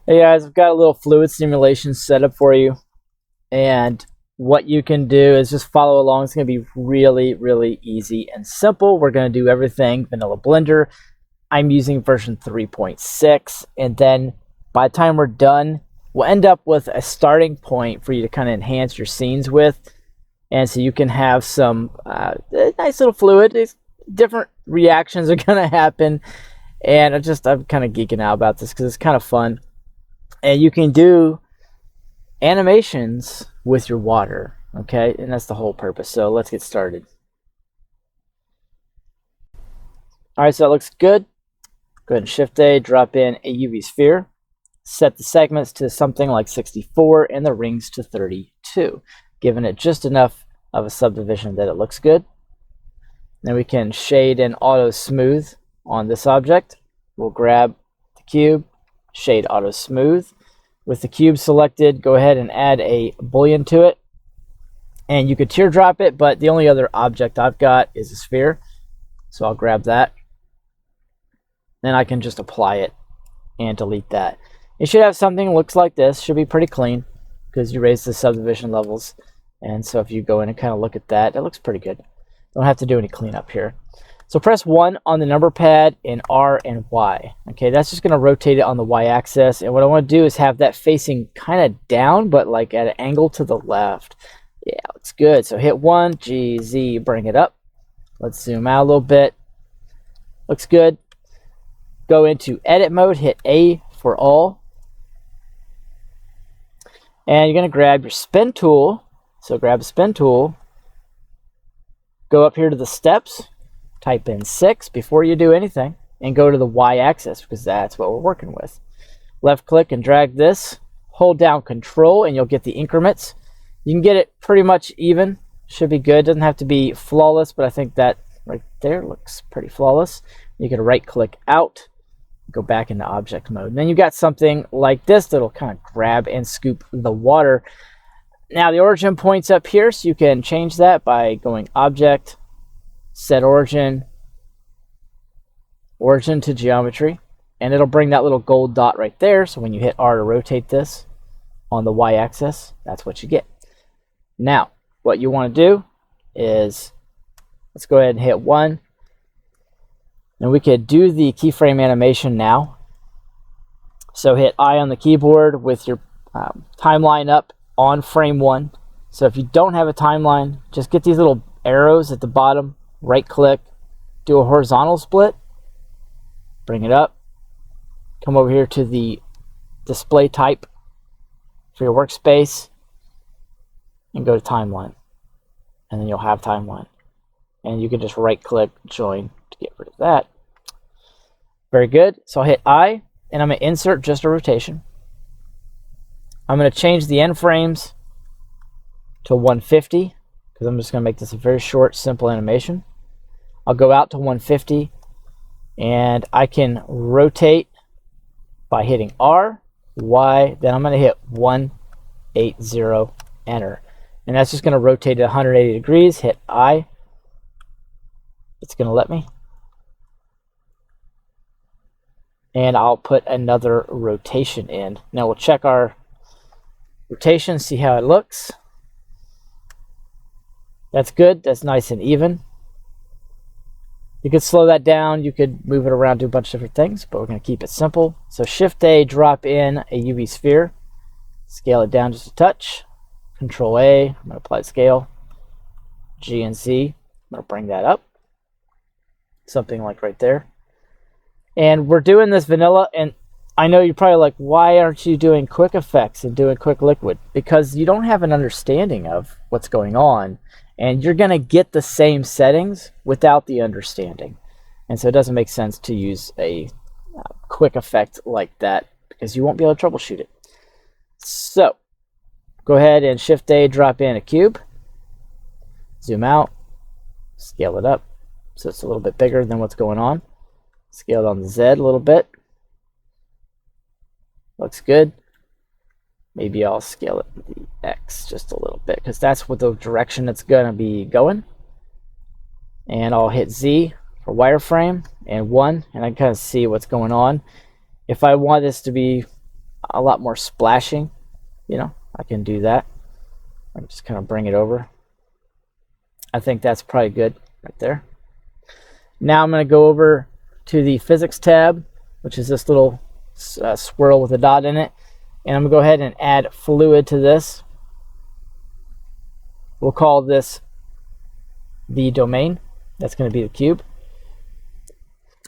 Hey guys, I've got a little fluid simulation set up for you, and what you can do is just follow along. It's going to be really easy and simple. We're going to do everything vanilla Blender. I'm using version 3.6, and then by the time we're done, we'll end up with a starting point for you to kind of enhance your scenes with, and so you can have some nice little fluid. Different reactions are going to happen, and I'm kind of geeking out about this because it's kind of fun. And you can do animations with your water, okay? And that's the whole purpose. So let's get started. All right, so that looks good. Go ahead and Shift A, drop in a UV sphere. Set the segments to something like 64 and the rings to 32, giving it just enough of a subdivision that it looks good. Then we can shade and auto smooth on this object. We'll grab the cube, shade auto smooth. With the cube selected, go ahead and add a boolean to it. And you could teardrop it, but the only other object I've got is a sphere. So I'll grab that. Then I can just apply it and delete that. It should have something that looks like this. Should be pretty clean because you raise the subdivision levels. And so if you go in and kind of look at that, it looks pretty good. Don't have to do any cleanup here. So press 1 on the number pad and R and Y. Okay, that's just going to rotate it on the Y-axis. And what I want to do is have that facing kind of down, but like at an angle to the left. Yeah, looks good. So hit 1, G, Z, bring it up. Let's zoom out a little bit. Looks good. Go into edit mode, hit A for all. And you're going to grab your spin tool. So grab a spin tool. Go up here to the steps. Type in 6 before you do anything and go to the Y-axis because that's what we're working with. Left click and drag this. Hold down Control and you'll get the increments. You can get it pretty much even. Should be good. Doesn't have to be flawless, but I think that right there looks pretty flawless. You can right click out, go back into object mode. And then you got something like this that'll kind of grab and scoop the water. Now the origin point's up here, so you can change that by going Object, Set Origin, Origin to Geometry, and it'll bring that little gold dot right there. So when you hit R to rotate this on the Y-axis, that's what you get. Now, what you want to do is, let's go ahead and hit 1. And we could do the keyframe animation now. So hit I on the keyboard with your timeline up on frame 1. So if you don't have a timeline, just get these little arrows at the bottom, right click, do a horizontal split, bring it up, come over here to the display type for your workspace, and go to timeline. And then you'll have timeline. And you can just right click, join to get rid of that. Very good. So I'll hit I, and I'm going to insert just a rotation. I'm going to change the end frames to 150 because I'm just going to make this a very short, simple animation. I'll go out to 150 and I can rotate by hitting R, Y, then I'm going to hit 180, enter. And that's just going to rotate it 180 degrees, hit I. It's going to let me. And I'll put another rotation in. Now we'll check our rotation, see how it looks. That's good. That's nice and even. You could slow that down. You could move it around, do a bunch of different things, but we're going to keep it simple. So Shift A, drop in a UV sphere. Scale it down just a touch. Control A, I'm going to apply scale. G and Z, I'm going to bring that up. Something like right there. And we're doing this vanilla, and I know you're probably like, why aren't you doing quick effects and doing quick liquid? Because you don't have an understanding of what's going on. And you're going to get the same settings without the understanding. And so it doesn't make sense to use a quick effect like that because you won't be able to troubleshoot it. So go ahead and Shift A, drop in a cube. Zoom out. Scale it up so it's a little bit bigger than what's going on. Scale it on the Z a little bit. Looks good. Maybe I'll scale it to the X just a little bit because that's what the direction it's going to be going. And I'll hit Z for wireframe and 1, and I can kind of see what's going on. If I want this to be a lot more splashing, you know, I can do that. I can just kind of bring it over. I think that's probably good right there. Now I'm going to go over to the physics tab, which is this little swirl with a dot in it. And I'm going to go ahead and add fluid to this. We'll call this the domain. That's going to be the cube.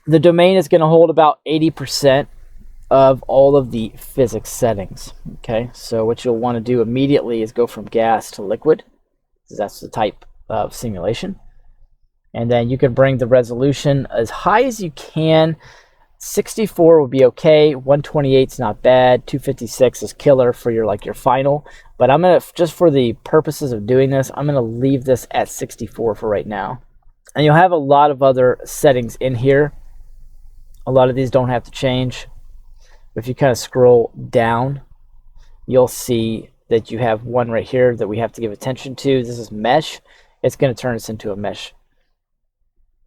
The domain is going to hold about 80% of all of the physics settings. Okay, so what you'll want to do immediately is go from gas to liquid, because that's the type of simulation. And then you can bring the resolution as high as you can. 64 will be okay. 128 is not bad. 256 is killer for your final. But I'm gonna, just for the purposes of doing this, I'm gonna leave this at 64 for right now. And you'll have a lot of other settings in here. A lot of these don't have to change. If you kind of scroll down, you'll see that you have one right here that we have to give attention to. This is mesh. It's going to turn us into a mesh.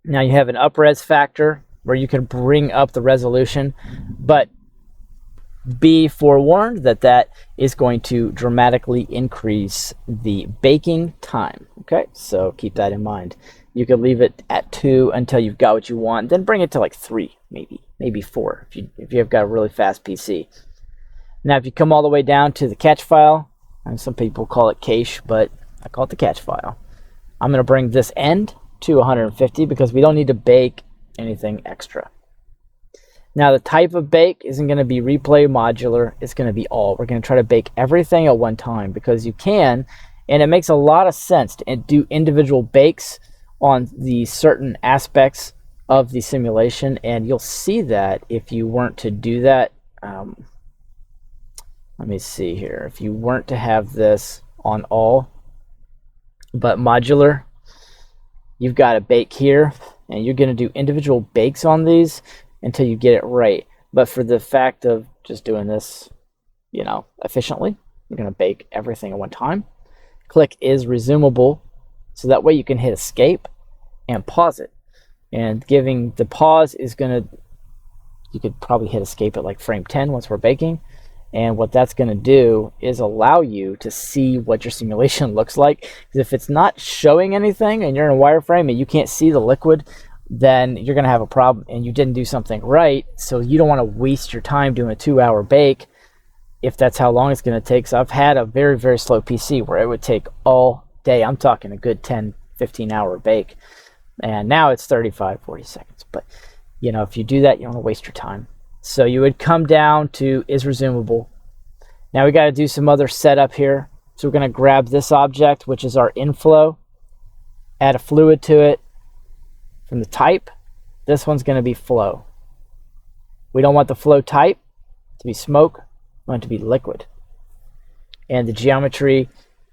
Now you have an up-res factor where you can bring up the resolution, but be forewarned that that is going to dramatically increase the baking time. Okay, so keep that in mind. You can leave it at 2 until you've got what you want, then bring it to like 3, maybe 4 if you have got a really fast PC. Now if you come all the way down to the catch file, and some people call it cache, but I call it the catch file. I'm going to bring this end to 150 because we don't need to bake anything extra. Now the type of bake isn't going to be replay modular, it's going to be all. We're going to try to bake everything at one time because you can, and it makes a lot of sense to do individual bakes on the certain aspects of the simulation, and you'll see that if you weren't to do that. Let me see here. If you weren't to have this on all but modular, you've got a bake here, and you're going to do individual bakes on these until you get it right. But for the fact of just doing this, efficiently, you're going to bake everything at one time. Click is resumable, so that way you can hit escape and pause it. And giving the pause is going to, you could probably hit escape at like frame 10 once we're baking. And what that's going to do is allow you to see what your simulation looks like. Because if it's not showing anything and you're in a wireframe and you can't see the liquid, then you're going to have a problem and you didn't do something right. So you don't want to waste your time doing a 2-hour bake if that's how long it's going to take. So I've had a very, very slow PC where it would take all day. I'm talking a good 10, 15-hour bake. And now it's 35, 40 seconds. But, if you do that, you don't want to waste your time. So you would come down to is resumable. Now we got to do some other setup here. So we're going to grab this object, which is our inflow, add a fluid to it. From the type, this one's going to be flow. We don't want the flow type to be smoke. We want it to be liquid. And the geometry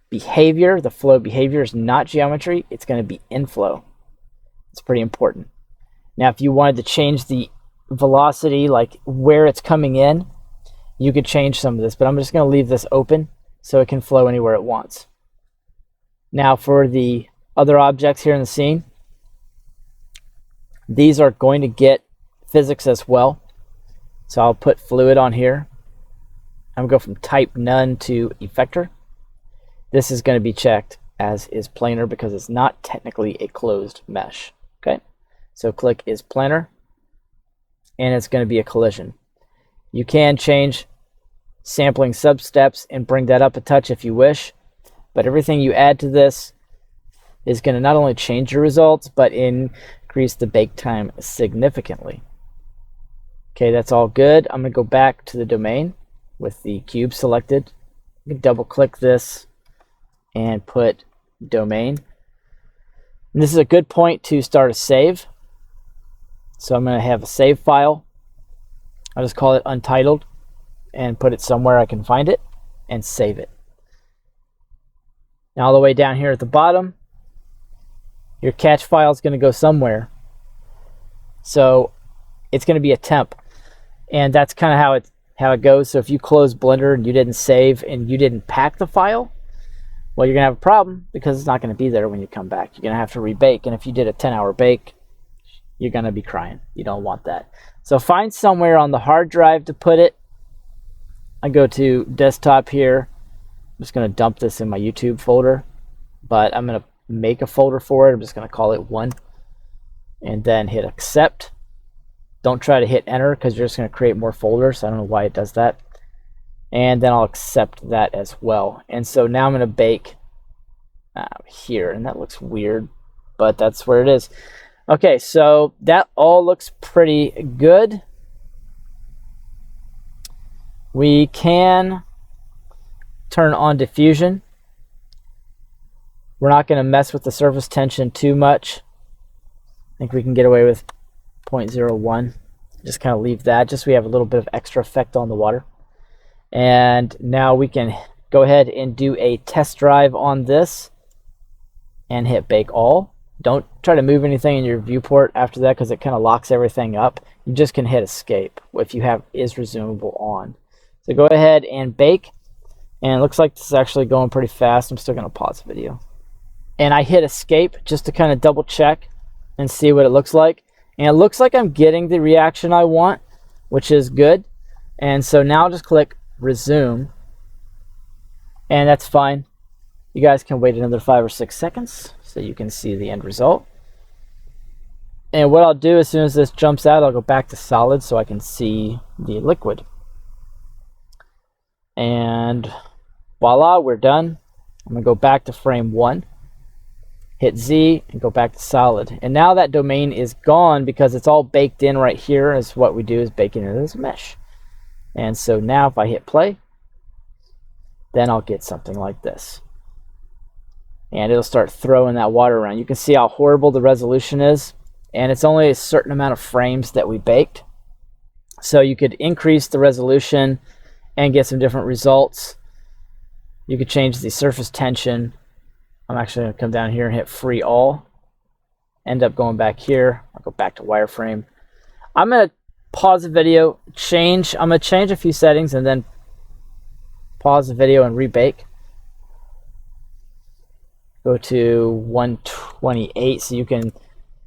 behavior, the flow behavior is not geometry. It's going to be inflow. It's pretty important. Now if you wanted to change the velocity, like where it's coming in, you could change some of this, but I'm just going to leave this open so it can flow anywhere it wants. Now for the other objects here in the scene, these are going to get physics as well. So I'll put fluid on here. I'm going to go from type none to effector. This is going to be checked as is planar because it's not technically a closed mesh. Okay, so click is planar, and it's going to be a collision. You can change sampling substeps and bring that up a touch if you wish, but everything you add to this is going to not only change your results, but increase the bake time significantly. Okay, that's all good. I'm going to go back to the domain with the cube selected. You can double click this and put domain. And this is a good point to start a save. So I'm going to have a save file. I'll just call it untitled and put it somewhere I can find it and save it. Now all the way down here at the bottom, your catch file is going to go somewhere. So it's going to be a temp. And that's kind of how it goes. So if you close Blender and you didn't save and you didn't pack the file, well, you're going to have a problem because it's not going to be there when you come back. You're going to have to rebake. And if you did a 10-hour bake, you're going to be crying. You don't want that. So find somewhere on the hard drive to put it I go to desktop here. I'm just going to dump this in my YouTube folder, but I'm going to make a folder for it. I'm just going to call it 1 and then hit accept. Don't try to hit enter because you're just going to create more folders. I don't know why it does that. And then I'll accept that as well. And so now I'm going to bake here, and that looks weird, but that's where it is. Okay, so that all looks pretty good. We can turn on diffusion. We're not going to mess with the surface tension too much. I think we can get away with 0.01. Just kind of leave that, just so we have a little bit of extra effect on the water. And now we can go ahead and do a test drive on this and hit bake all. Don't try to move anything in your viewport after that because it kind of locks everything up. You just can hit escape if you have is resumable on. So go ahead and bake. And it looks like this is actually going pretty fast. I'm still going to pause the video. And I hit escape just to kind of double check and see what it looks like. And it looks like I'm getting the reaction I want, which is good. And so now I'll just click resume. And that's fine. You guys can wait another 5 or 6 seconds so you can see the end result. And what I'll do as soon as this jumps out, I'll go back to solid so I can see the liquid. And voila, we're done. I'm going to go back to frame 1, hit Z, and go back to solid. And now that domain is gone because it's all baked in right here. Is what we do is bake it into this mesh. And so now if I hit play, then I'll get something like this. And it'll start throwing that water around. You can see how horrible the resolution is. And it's only a certain amount of frames that we baked. So you could increase the resolution and get some different results. You could change the surface tension. I'm actually going to come down here and hit free all. End up going back here. I'll go back to wireframe. I'm going to pause the video, I'm going to change a few settings and then pause the video and rebake. Go to 128 so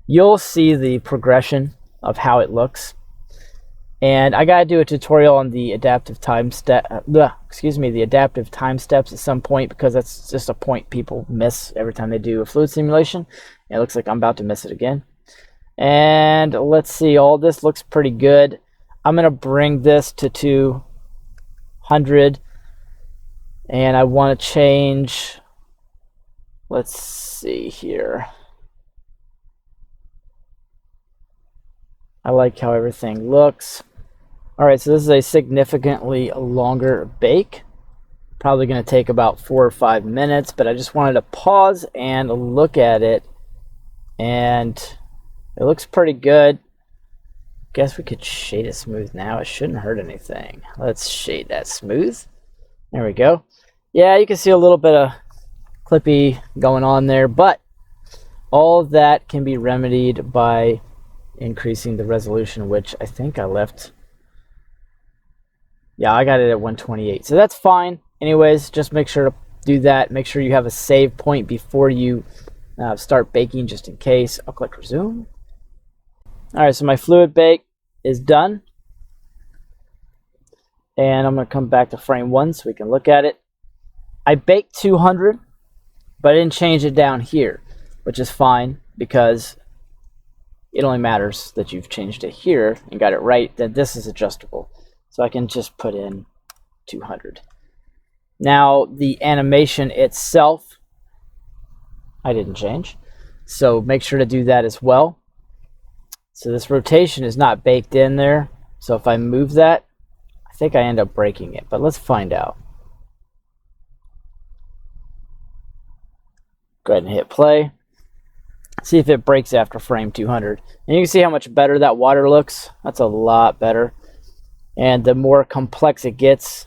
you'll see the progression of how it looks. And I gotta do a tutorial on the adaptive time the adaptive time steps at some point, because that's just a point people miss every time they do a fluid simulation. And it looks like I'm about to miss it again. And let's see, all this looks pretty good. I'm gonna bring this to 200, and I want to change. Let's see here. I like how everything looks. Alright, so this is a significantly longer bake. Probably going to take about 4 or 5 minutes, but I just wanted to pause and look at it. And it looks pretty good. Guess we could shade it smooth now. It shouldn't hurt anything. Let's shade that smooth. There we go. Yeah, you can see a little bit of clippy going on there, but all of that can be remedied by increasing the resolution, which I think I left. Yeah, I got it at 128, so that's fine. Anyways, just make sure to do that. Make sure you have a save point before you start baking, just in case. I'll click resume. All right, so my fluid bake is done, and I'm going to come back to frame 1 so we can look at it. I baked 200, but I didn't change it down here, which is fine because it only matters that you've changed it here and got it right. Then this is adjustable. So I can just put in 200. Now the animation itself, I didn't change. So make sure to do that as well. So this rotation is not baked in there. So if I move that, I think I end up breaking it. But let's find out. Go ahead and hit play. See if it breaks after frame 200. And you can see how much better that water looks. That's a lot better. And the more complex it gets,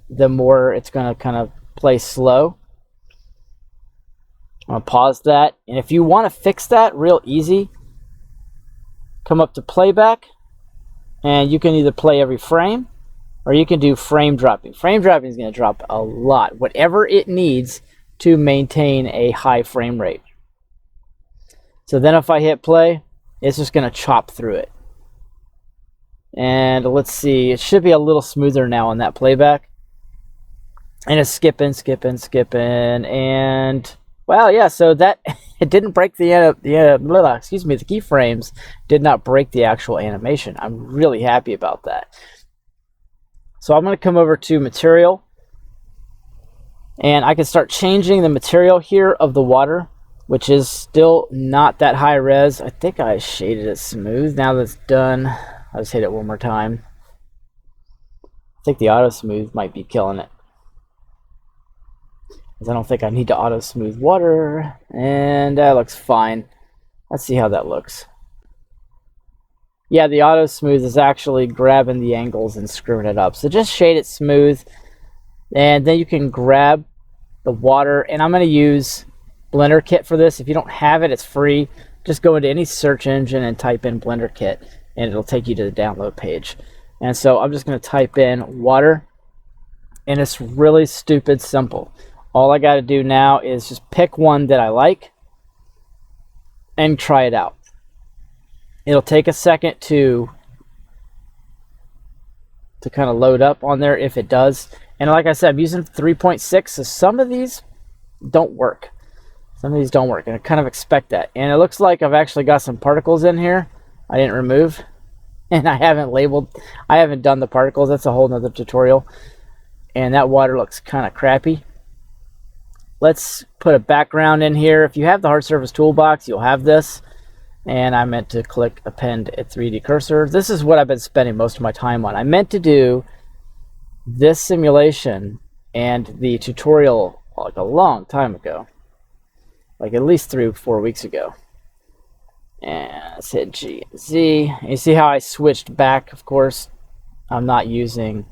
the more it's going to kind of play slow. I'm going to pause that. And if you want to fix that real easy, come up to playback. And you can either play every frame, or you can do frame dropping. Frame dropping is going to drop a lot. Whatever it needs to maintain a high frame rate. So then if I hit play, it's just going to chop through it. And let's see, it should be a little smoother now on that playback. And it's skipping, and well, yeah. So that it didn't break excuse me, the keyframes did not break the actual animation. I'm really happy about that. So I'm going to come over to material, and I can start changing the material here of the water, which is still not that high res. I think I shaded it smooth. Now that's done, I'll just hit it one more time. I think the auto smooth might be killing it, because I don't think I need to auto smooth water, and that looks fine. Let's see how that looks. Yeah, the auto smooth is actually grabbing the angles and screwing it up. So just shade it smooth, and then you can grab the water, and I'm going to use Blender Kit for this. If you don't have it, it's free. Just go into any search engine and type in Blender Kit, and it'll take you to the download page. And so I'm just going to type in water, and it's really stupid simple. All I got to do now is just pick one that I like and try it out. It'll take a second to kind of load up on there if it does. And like I said, I'm using 3.6, so some of these don't work. Some of these don't work, and I kind of expect that. And it looks like I've actually got some particles in here I didn't remove. And I haven't done the particles. That's a whole nother tutorial. And that water looks kind of crappy. Let's put a background in here. If you have the hard surface toolbox, you'll have this. And I meant to click append a 3D cursor. This is what I've been spending most of my time on. I meant to do this simulation and the tutorial like a long time ago. Like at least 3 or 4 weeks ago. And let's hit G and Z. You see how I switched back, of course. I didn't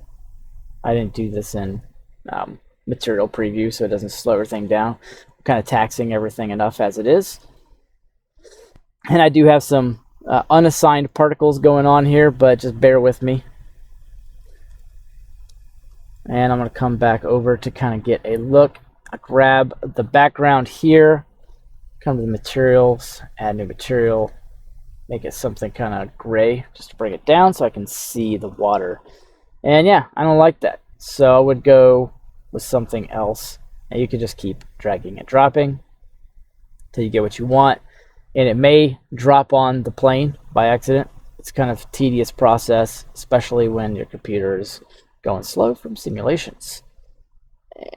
do this in material preview, so it doesn't slow everything down. I'm kind of taxing everything enough as it is. And I do have some unassigned particles going on here, but just bear with me. And I'm going to come back over to kind of get a look. I grab the background here. Come to the materials, add new material, make it something kind of gray just to bring it down so I can see the water. And yeah, I don't like that. So I would go with something else. And you can just keep dragging and dropping until you get what you want. And it may drop on the plane by accident. It's kind of a tedious process, especially when your computer is going slow from simulations.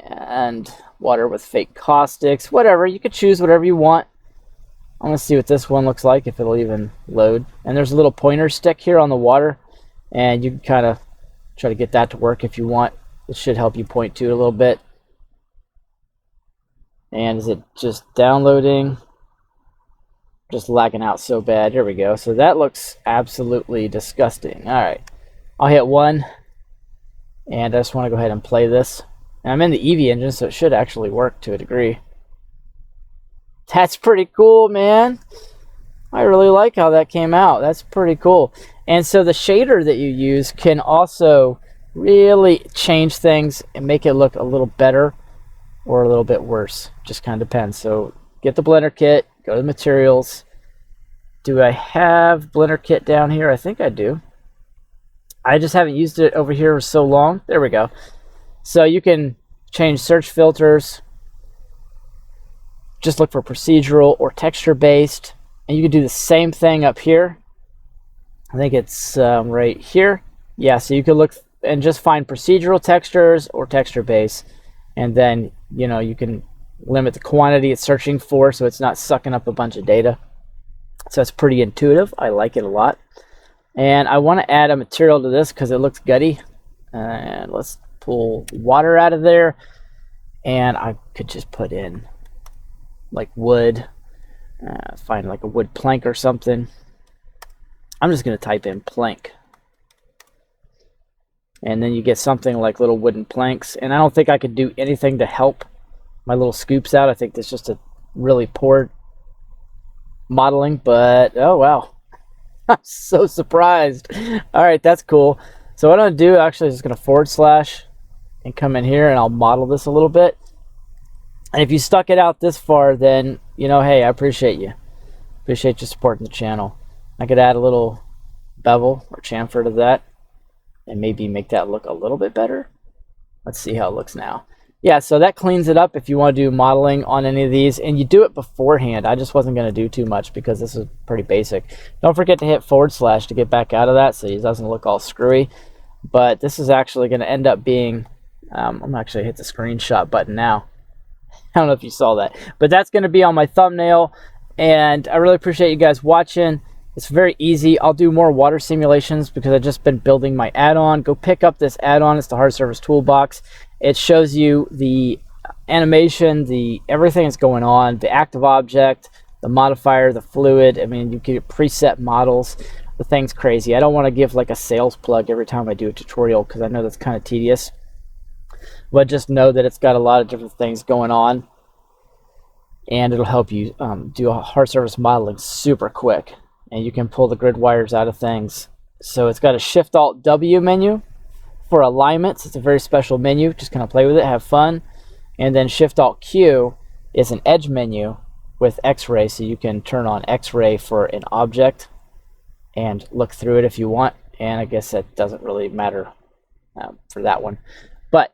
And water with fake caustics, whatever. You could choose whatever you want. I'm going to see what this one looks like, if it'll even load. And there's a little pointer stick here on the water, and you can kind of try to get that to work if you want. It should help you point to it a little bit. And is it just downloading? Just lagging out so bad. Here we go. So that looks absolutely disgusting. All right. I'll hit 1, and I just want to go ahead and play this. And I'm in the Eevee engine, so it should actually work to a degree. That's pretty cool, man. I really like how that came out. That's pretty cool. And so the shader that you use can also really change things and make it look a little better or a little bit worse. Just kind of depends. So get the Blender Kit, go to materials. Do I have Blender Kit down here? I think I do. I just haven't used it over here for so long. There we go. So you can change search filters. Just look for procedural or texture based. And you can do the same thing up here. I think it's right here. Yeah, so you can look and just find procedural textures or texture based. And then, you know, you can limit the quantity it's searching for so it's not sucking up a bunch of data. So it's pretty intuitive. I like it a lot. And I want to add a material to this because it looks gutty. And let's pull water out of there. And I could just put in like wood. Find like a wood plank or something. I'm just going to type in plank. And then you get something like little wooden planks. And I don't think I could do anything to help my little scoops out. I think that's just a really poor modeling. But, oh, wow. I'm so surprised. All right, that's cool. So what I'm going to do, actually, is just going to / and come in here, and I'll model this a little bit. And if you stuck it out this far, then, you know, hey, I appreciate you. Appreciate you supporting the channel. I could add a little bevel or chamfer to that and maybe make that look a little bit better. Let's see how it looks now. yeah, so that cleans it up if you want to do modeling on any of these, and you do it beforehand. I just wasn't going to do too much because this is pretty basic. Don't forget to hit / to get back out of that so it doesn't look all screwy. But this is actually going to end up being, I'm actually hit the screenshot button now. I don't know if you saw that, but that's going to be on my thumbnail, and I really appreciate you guys watching. It's very easy. I'll do more water simulations because I've just been building my add-on. Go pick up this add-on. It's the Hard Surface Toolbox. It shows you the animation, everything that's going on, the active object, the modifier, the fluid. I mean, you get preset models. The thing's crazy. I don't want to give like a sales plug every time I do a tutorial because I know that's kind of tedious. But just know that it's got a lot of different things going on, and it'll help you do a hard surface modeling super quick. And you can pull the grid wires out of things. So it's got a Shift-Alt-W menu for alignments. It's a very special menu. Just kind of play with it, have fun. And then Shift-Alt-Q is an edge menu with X-ray, so you can turn on X-ray for an object and look through it if you want. And I guess that doesn't really matter for that one. But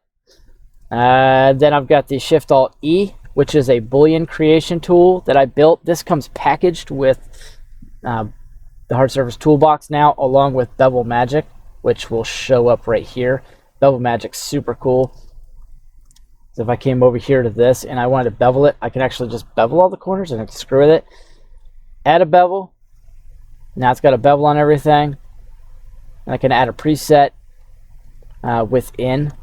then I've got the Shift-Alt-E, which is a Boolean creation tool that I built. This comes packaged with the Hard Surface Toolbox now, along with Bevel Magic, which will show up right here. Bevel Magic's super cool. So if I came over here to this and I wanted to bevel it, I can actually just bevel all the corners and screw with it. Add a bevel. Now it's got a bevel on everything. And I can add a preset within.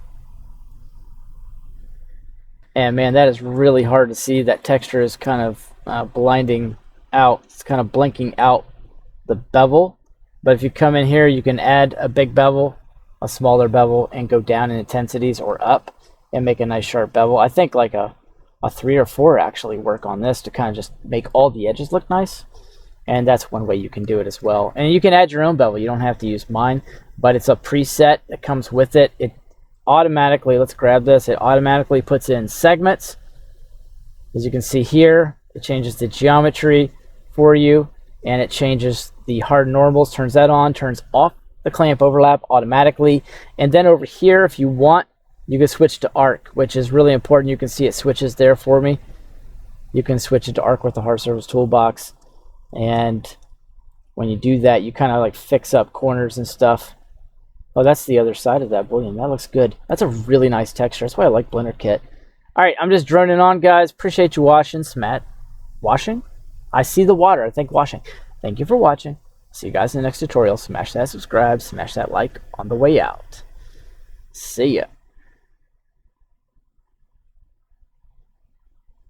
And man, that is really hard to see. That texture is kind of blinding out. It's kind of blinking out the bevel. But if you come in here, you can add a big bevel, a smaller bevel, and go down in intensities or up and make a nice sharp bevel. I think like a 3 or 4 actually work on this to kind of just make all the edges look nice. And that's one way you can do it as well. And you can add your own bevel. You don't have to use mine, but it's a preset that comes with it. It automatically, let's grab this, it automatically puts in segments. As you can see here, it changes the geometry for you, and it changes the hard normals, turns that on, turns off the clamp overlap automatically. And then over here, if you want, you can switch to arc, which is really important. You can see it switches there for me. You can switch it to arc with the Hard Surface Toolbox. And when you do that, you kind of like fix up corners and stuff. Oh, that's the other side of that Boolean. That looks good. That's a really nice texture. That's why I like Blender Kit. All right, I'm just droning on, guys. Appreciate you watching. Washing? I see the water. I think washing. Thank you for watching. See you guys in the next tutorial. Smash that subscribe. Smash that like on the way out. See ya.